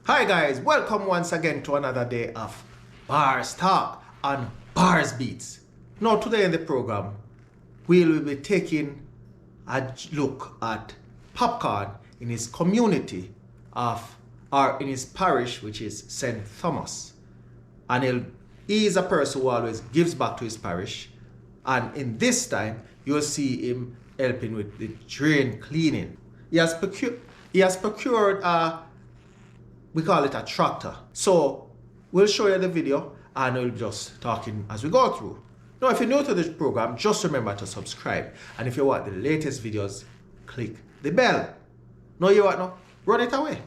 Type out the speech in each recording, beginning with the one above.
Hi guys, welcome once again to another day of Bars Talk on Bars Beats. Now today in the program, we will be taking a look at Pop Caan in his community in his parish, which is St. Thomas. And he is a person who always gives back to his parish. And in this time, you'll see him helping with the drain cleaning. He has procured we call it a tractor. So we'll show you the video and we'll just talking as we go through. Now, if you're new to this program, just remember to subscribe. And if you want the latest videos, click the bell. No, you what now? Run it away.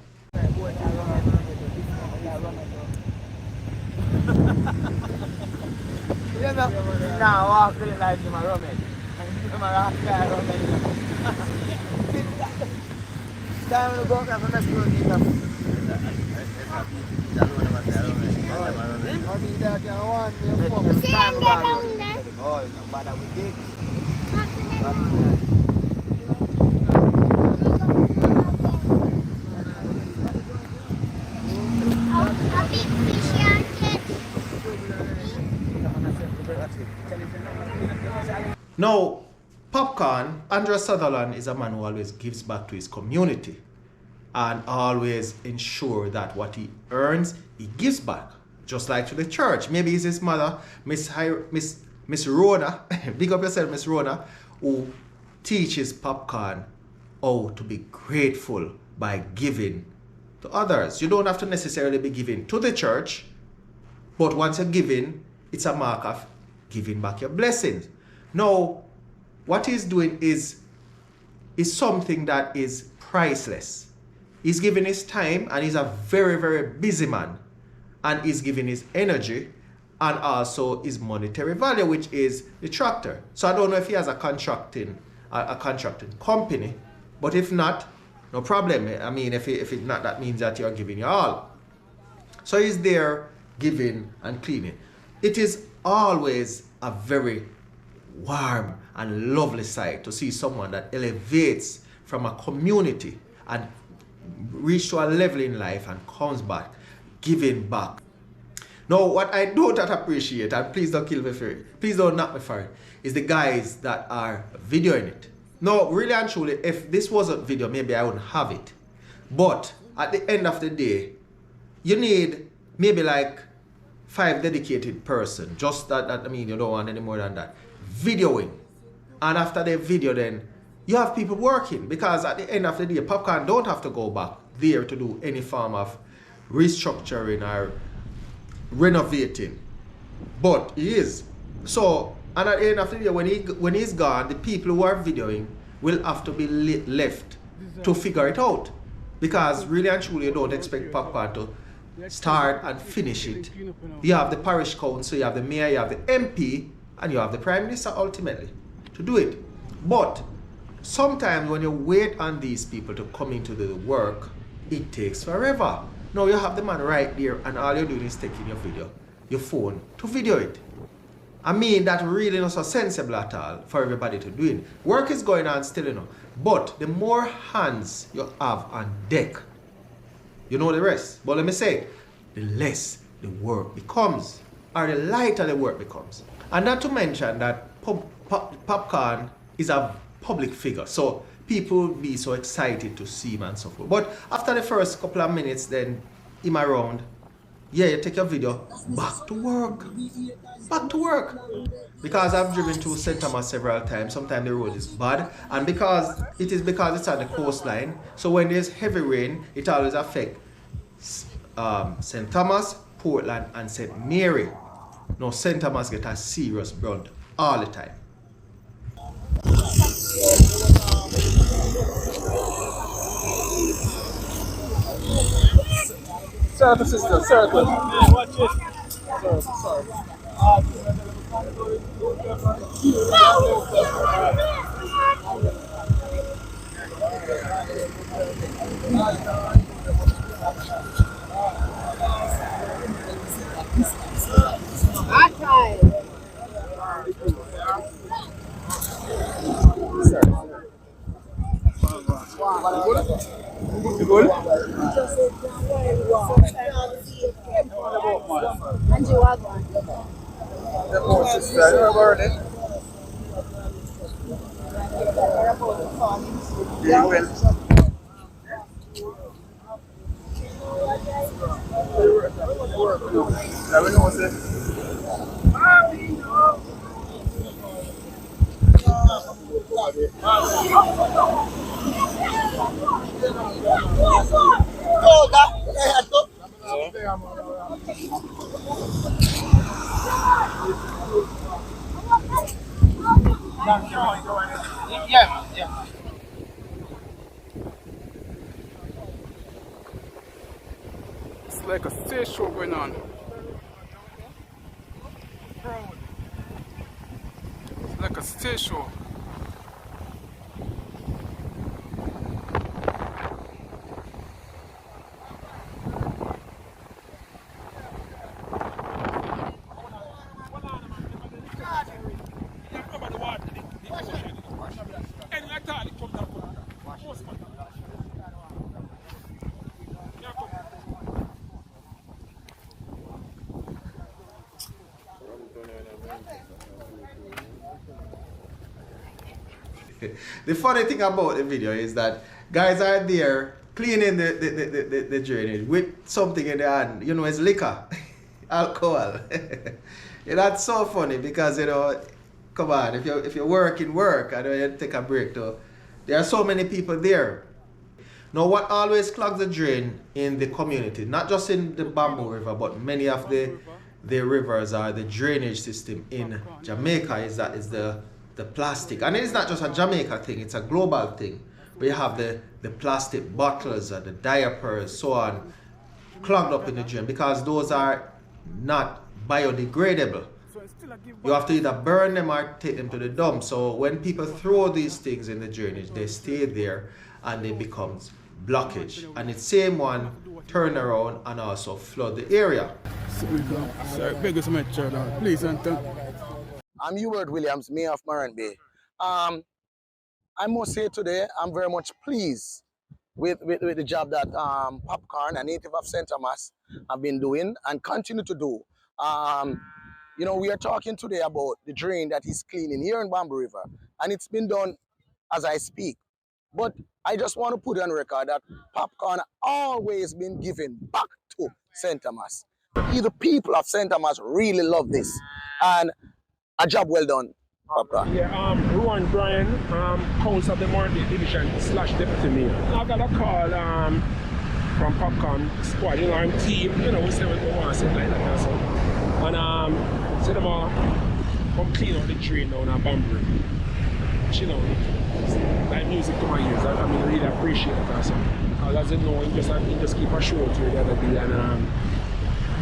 Now walk to the light in my room. Time to go up and let's go. Now, Pop Caan, Andrew Sutherland is a man who always gives back to his community and always ensure that what he earns, he gives back. Just like to the church. Maybe it's his mother, Miss Rona, big up yourself, Miss Rona, who teaches Pop Caan how to be grateful by giving to others. You don't have to necessarily be giving to the church, but once you're giving, it's a mark of giving back your blessings. Now, what he's doing is something that is priceless. He's giving his time, and he's a very, very busy man. And he's giving his energy and also his monetary value, which is the tractor. So I don't know if he has a contracting company, but if not, no problem. I mean, if it's not, that means that you're giving your all. So he's there giving and cleaning. It is always a very warm and lovely sight to see someone that elevates from a community and reach to a level in life and comes back giving back. Now, what I don't appreciate, and please don't kill me for it, please don't knock me for it, is the guys that are videoing it. No, really and truly, if this wasn't video, maybe I wouldn't have it. But at the end of the day, you need maybe like 5 dedicated person. Just that, I mean, you don't want any more than that. Videoing. And after they video, then you have people working, because at the end of the day, Pop Caan don't have to go back there to do any form of restructuring or renovating, but he is. So, and at the end of the day, when he's gone, the people who are videoing will have to be left to figure it out, because really and truly you don't expect Pop Caan to start and finish it. You have the parish council, you have the mayor, you have the MP, and you have the prime minister ultimately to do it. But sometimes when you wait on these people to come into the work, it takes forever. Now you have the man right there, and all you're doing is taking your phone to video it. I mean, that really not so sensible at all for everybody to do it. Work is going on still, you know. But the more hands you have on deck, you know the rest. But let me say, the less the work becomes, or the lighter the work becomes. And not to mention that Pop Caan is a public figure, so people will be so excited to see him and so forth. But after the first couple of minutes, then him around, yeah, you take your video, back to work. Back to work. Because I've driven to St. Thomas several times, sometimes the road is bad, and because it's on the coastline, so when there's heavy rain, it always affects St. Thomas, Portland, and St. Mary. Now St. Thomas get a serious brunt all the time. Circle, sister, circle. Yeah, watch it. Circle. Good? And you are going. The poor sister, you ever heard it? You will. I will know what's it. Yeah. It's like a stage show going on. It's like a stage show. The funny thing about the video is that guys are there cleaning the drainage with something in their hand. You know, it's liquor, alcohol. Yeah, that's so funny because, you know, come on, if you're working, work, and you take a break too. There are so many people there. Now, what always clogs the drain in the community, not just in the Bamboo River, but many of the rivers or the drainage system in Jamaica is the plastic. And it's not just a Jamaica thing, it's a global thing. We have the plastic bottles and the diapers, so on, clogged up in the drain because those are not biodegradable. You have to either burn them or take them to the dump. So when people throw these things in the drainage, they stay there and it becomes blockage. And the same one turn around and also flood the area. Please, I'm Hubert Williams, Mayor of Marine Bay. I must say today, I'm very much pleased with the job that Pop Caan, a native of St. Thomas, have been doing and continue to do. You know, we are talking today about the drain that he's cleaning here in Bamboo River, and it's been done as I speak. But I just want to put on record that Pop Caan always been giving back to St. Thomas. The people of St. Thomas really love this, and a job well done, Pop Caan. Yeah, Rowan Bryan, Council of the Marine Division / Deputy Mayor. I got a call from Pop Caan squad, you know, and team, you know, we say what we want to say like that and so. And said them all come clean out the drain down at Bamboo River. You know, like music to my ears. I mean, I really appreciate it also. Because as you know, he just keep a show to the other day, and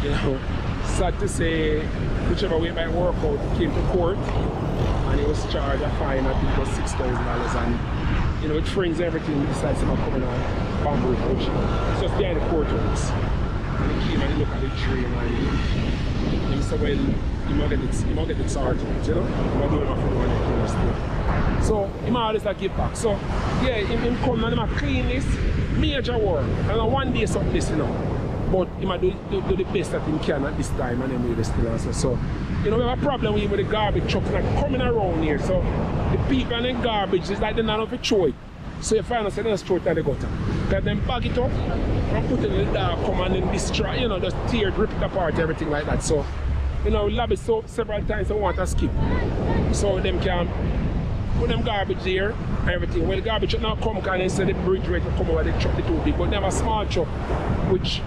you know, sad to say, whichever way my work out came to court, and he was charged a fine. I think it was $6,000, and you know, it friends everything. He decides to coming on Bamboo River. It's just behind the courthouse, and he came and he looked at the drain, and he said, well, you might get it sorted, you know? You might do enough for one kind of stuff. So, he might always like give back. So, yeah, him come and he might clean this major work. And one day something this, you know. But he might do the best that he can at this time and then do the still also. So, you know, we have a problem with the garbage trucks like coming around here. So, the people and the garbage is like they don't have to throw it. So, you find us they just throw it at the gutter. Then them bag it up and put it in the dark, come and then destroy, you know, just tear it, rip it apart, everything like that. So, you know, lobby so several times they want to skip. So them can put them garbage there and everything. Well, the garbage truck now come and then say the bridge rate will come over the truck too big, but they have a small truck which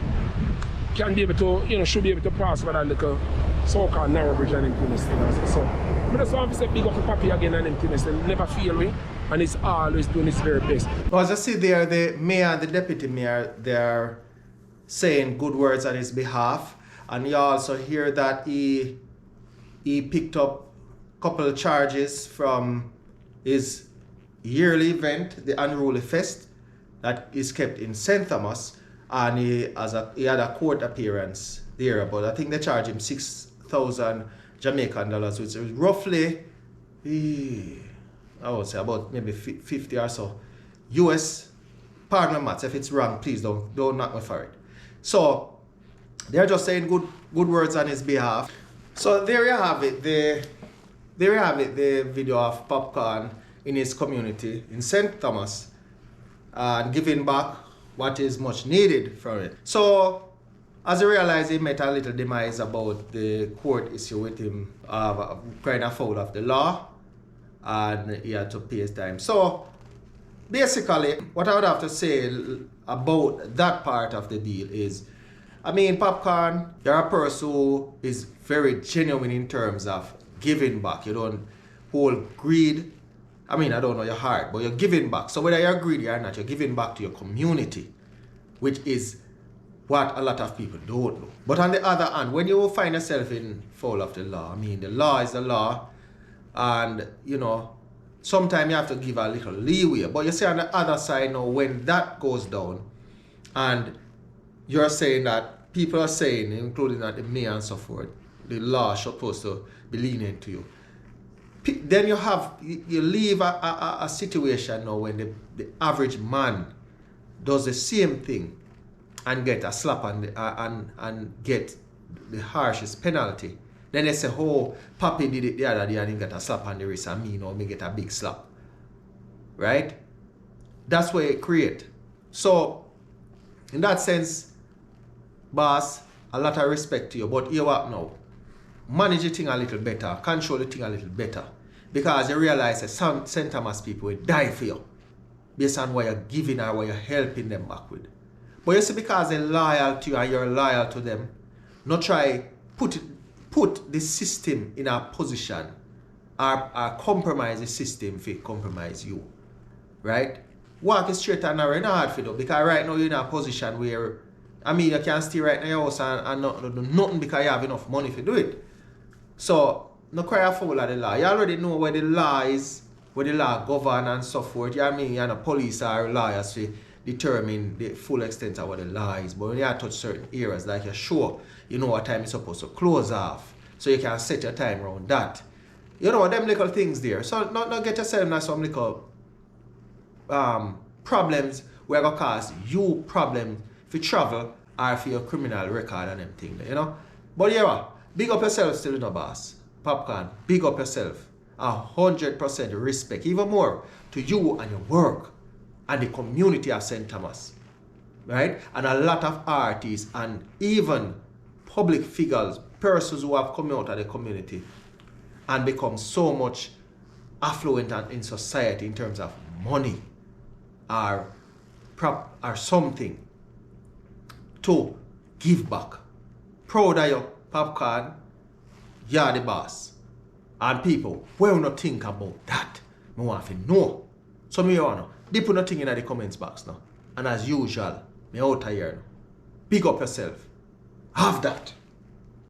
can be able to, you know, should be able to pass over that little soca narrow bridge and everything. So I just want to say big up the Papi again and everything. They never fail me and it's always doing its very best. As I see there, the mayor and the deputy mayor, they're saying good words on his behalf. And you also hear that he picked up a couple of charges from his yearly event, the Unruly Fest, that is kept in St. Thomas, and he had a court appearance there. But I think they charged him 6,000 Jamaican dollars, which is roughly, I would say about maybe 50 or so US. Pardon my maths, if it's wrong, please don't knock me for it. So they're just saying good words on his behalf. So there you have it. The video of Pop Caan in his community in St. Thomas and giving back what is much needed from it. So as he realized, he met a little demise about the court issue with him crying afoul of the law, and he had to pay his time. So basically, what I would have to say about that part of the deal is, I mean, Pop Caan, you're a person who is very genuine in terms of giving back. You don't hold greed. I mean, I don't know your heart, but you're giving back. So whether you're greedy or not, you're giving back to your community, which is what a lot of people don't know. But on the other hand, when you find yourself in foul of the law, I mean, the law is the law, and, you know, sometimes you have to give a little leeway. But you see on the other side now, when that goes down, and you're saying that, people are saying, including that the mayor and so forth, the law is supposed to be lenient to you. Then you leave a situation now when the average man does the same thing and get a slap and get the harshest penalty. Then they say, oh, Papi did it the other day and he got a slap on the wrist, and me now me get a big slap. Right? That's what it creates. So, in that sense, boss, a lot of respect to you. But here what now? Manage the thing a little better, control the thing a little better. Because you realize that some St. Thomas people will die for you based on what you're giving or what you're helping them back with. But you see, because they're loyal to you and you're loyal to them, not try put the system in a position or compromise the system if it compromise you. Right? Walk it straight and narrow, not hard for you, because right now you're in a position where, I mean, you can stay right in your house and not do nothing because you have enough money to do it. So, no cry foul of the law. You already know where the law is, where the law govern and so forth. You know what I mean? You're not police or lawyers to determine the full extent of what the law is. But when you touch certain areas, like you're sure, you know what time you're supposed to close off. So you can set your time around that. You know, them little things there. So, not get yourself in some little problems where it will cause you problems for travel or for your criminal record and them things, you know. But yeah, big up yourself still, you know, boss. Pop Caan, big up yourself. 100% respect, even more, to you and your work and the community of St. Thomas. Right? And a lot of artists and even public figures, persons who have come out of the community and become so much affluent in society in terms of money or something to give back. Proud of you, Pop Caan. You're the boss. And people, what you think about that? I want to know. So me want to dip nothing in the comments box now. And as usual, me out here now. Big up yourself. Have that.